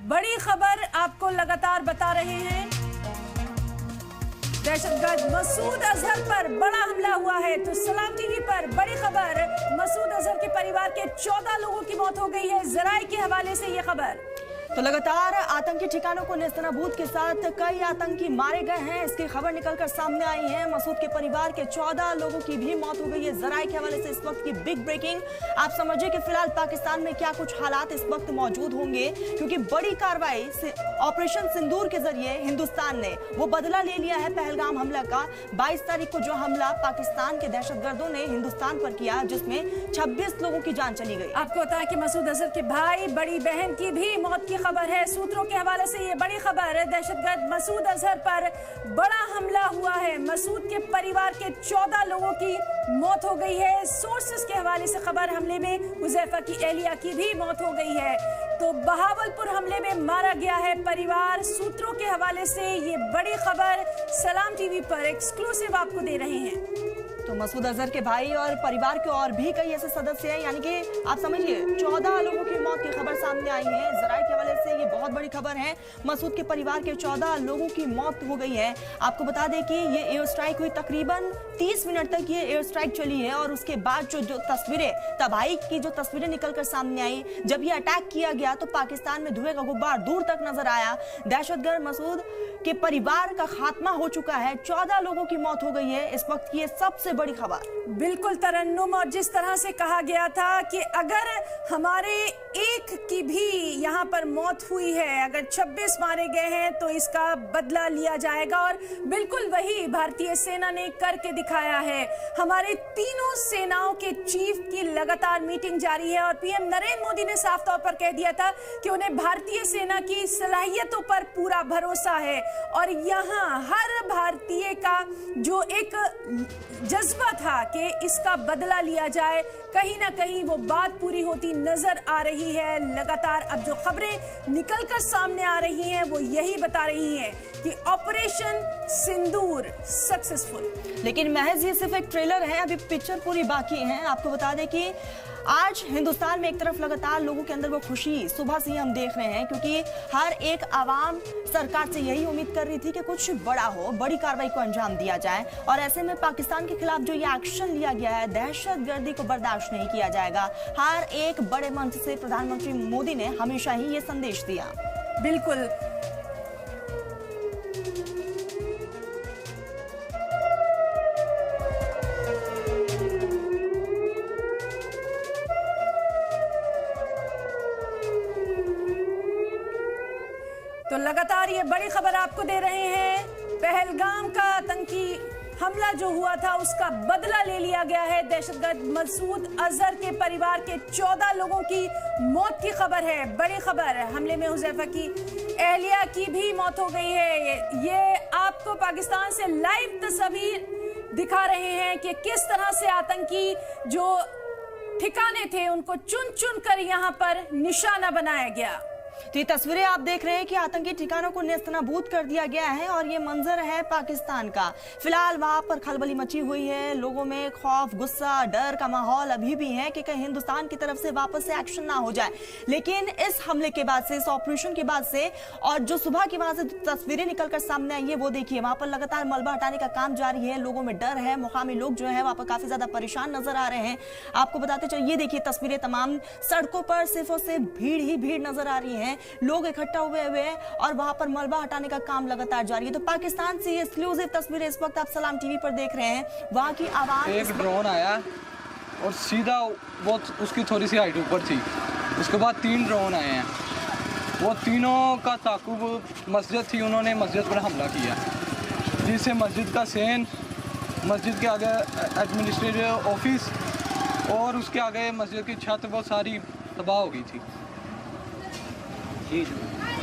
बड़ी खबर आपको लगातार बता रहे हैं। दहशतगर्द मसूद अजहर पर बड़ा हमला हुआ है। तो सलाम टीवी पर बड़ी खबर, मसूद अजहर के परिवार के 14 लोगों की मौत हो गई है। जराए के हवाले से ये खबर। तो लगातार आतंकी ठिकानों को नेस्तनाबूद के साथ कई आतंकी मारे गए हैं, इसकी खबर निकलकर सामने आई है। मसूद के परिवार के 14 लोगों की भी मौत हो गई है। जराए के हवाले से इस वक्त की बिग ब्रेकिंग। आप समझिए कि फिलहाल पाकिस्तान में क्या कुछ हालात इस वक्त मौजूद होंगे, क्योंकि बड़ी कार्रवाई से ऑपरेशन सिंदूर के जरिए हिंदुस्तान ने वो बदला ले लिया है पहलगाम हमला का। 22 तारीख को जो हमला पाकिस्तान के दहशतगर्दों ने हिंदुस्तान पर किया, जिसमें 26 लोगों की जान चली गई। आपको बताया कि मसूद अजहर के भाई बड़ी बहन की भी मौत की खबर है। सूत्रों के हवाले से ये बड़ी खबर है, दहशतगर्द मसूद अजहर पर बड़ा हमला हुआ है। मसूद के परिवार के 14 लोगों की मौत हो गई है। सोर्सेस के हवाले से खबर, हमले में हुजैफा की एहलिया की भी मौत हो गई है। तो बहावलपुर हमले में मारा गया है परिवार। सूत्रों के हवाले से ये बड़ी खबर सलाम टीवी पर एक्सक्लूसिव आपको दे रहे हैं। तो मसूद अजहर के भाई और परिवार के और भी कई ऐसे सदस्य हैं, यानी कि आप समझिए 14 लोगों की मौत की खबर सामने आई है। जराए के हवाले से ये बहुत बड़ी खबर है। मसूद के परिवार के 14 लोगों की मौत हो गई है। आपको बता दें कि ये एयर स्ट्राइक हुई, तकरीबन 30 मिनट तक ये एयर स्ट्राइक चली है। और उसके बाद जो तस्वीरें, तबाही की जो तस्वीरें निकलकर सामने आई, जब ये अटैक किया गया तो पाकिस्तान में धुएं का गुब्बार दूर तक नजर आया। दहशतगर्द मसूद के परिवार का खात्मा हो चुका है। 14 लोगों की मौत हो गई है। इस वक्त की सबसे बड़ी खबर। बिल्कुल तरन्नुम, और जिस तरह से कहा गया था कि अगर हमारे एक की भी यहाँ पर मौत हुई है, अगर 26 मारे गए हैं तो इसका बदला लिया जाएगा। और बिल्कुल वही भारतीय सेना ने करके दिखाया है। हमारे तीनों सेनाओं के चीफ की लगातार मीटिंग जारी है और पीएम नरेंद्र मोदी ने साफ तौर पर कह दिया था कि उन्हें भारतीय सेना की सलाहियतों पर पूरा भरोसा है। और यहाँ हर भारतीय का जो एक जज्बा था कि इसका बदला लिया जाए, कहीं ना कहीं वो बात पूरी होती नजर आ रही है। लगातार अब जो खबरें निकलकर सामने आ रही हैं वो यही बता रही हैं कि ऑपरेशन सिंदूर सक्सेसफुल। लेकिन महज ये सिर्फ एक ट्रेलर है, अभी पिक्चर पूरी बाकी है। आपको बता दें कि आज हिंदुस्तान में एक तरफ लगातार लोगों के अंदर वो खुशी सुबह से ही हम देख रहे हैं, क्योंकि हर एक आवाम सरकार से यही उम्मीद कर रही थी कि कुछ बड़ा हो, बड़ी कार्रवाई को अंजाम दिया जाए। और ऐसे में पाकिस्तान के खिलाफ जो ये एक्शन लिया गया है, दहशतगर्दी को बर्दाश्त नहीं किया जाएगा। हर एक बड़े मंच से प्रधानमंत्री मोदी ने हमेशा ही ये संदेश दिया। बिल्कुल। तो लगातार ये बड़ी खबर आपको दे रहे हैं। पहलगाम का आतंकी हमला जो हुआ था उसका बदला ले लिया गया है। दहशतगर्द मसूद अजहर के परिवार के 14 लोगों की मौत की खबर है। बड़ी खबर, हमले में हुजैफा की एहलिया की भी मौत हो गई है। ये आपको पाकिस्तान से लाइव तस्वीर दिखा रहे हैं कि किस तरह से आतंकी जो ठिकाने थे उनको चुन चुन कर यहाँ पर निशाना बनाया गया। तो ये तस्वीरें आप देख रहे हैं कि आतंकी ठिकानों को नेस्तनाबूद कर दिया गया है। और ये मंजर है पाकिस्तान का। फिलहाल वहां पर खलबली मची हुई है, लोगों में खौफ, गुस्सा, डर का माहौल अभी भी है कि कहीं हिंदुस्तान की तरफ से वापस से एक्शन ना हो जाए। लेकिन इस हमले के बाद से, इस ऑपरेशन के बाद से, और जो सुबह की वहां से तस्वीरें निकलकर सामने आई है वो देखिए, वहां पर लगातार मलबा हटाने का काम जारी है। लोगों में डर है, मुकामी लोग जो है वहां पर काफी ज्यादा परेशान नजर आ रहे हैं। आपको बताते चलिए, ये देखिए तस्वीरें, तमाम सड़कों पर सिर्फ और सिर्फ भीड़ ही भीड़ नजर आ रही है। लोग इकट्ठा हुए हैं और वहां पर मलबा हटाने का काम लगातार जारी है। तो पाकिस्तान से ये एक्सक्लूसिव तस्वीरें इस वक्त आप सलाम टीवी पर देख रहे हैं। वहां की आवाज, एक ड्रोन आया और सीधा वो उसकी थोड़ी सी हाइट ऊपर थी। उसके बाद 3 ड्रोन आए हैं, वो तीनों का ताकुब मस्जिद थी, उन्होंने मस्जिद पर हमला किया, जिससे मस्जिद का सेन, मस्जिद के आगे एडमिनिस्ट्रेटिव ऑफिस और उसके आगे मस्जिद की छत वो सारी तबाह हो गई थी।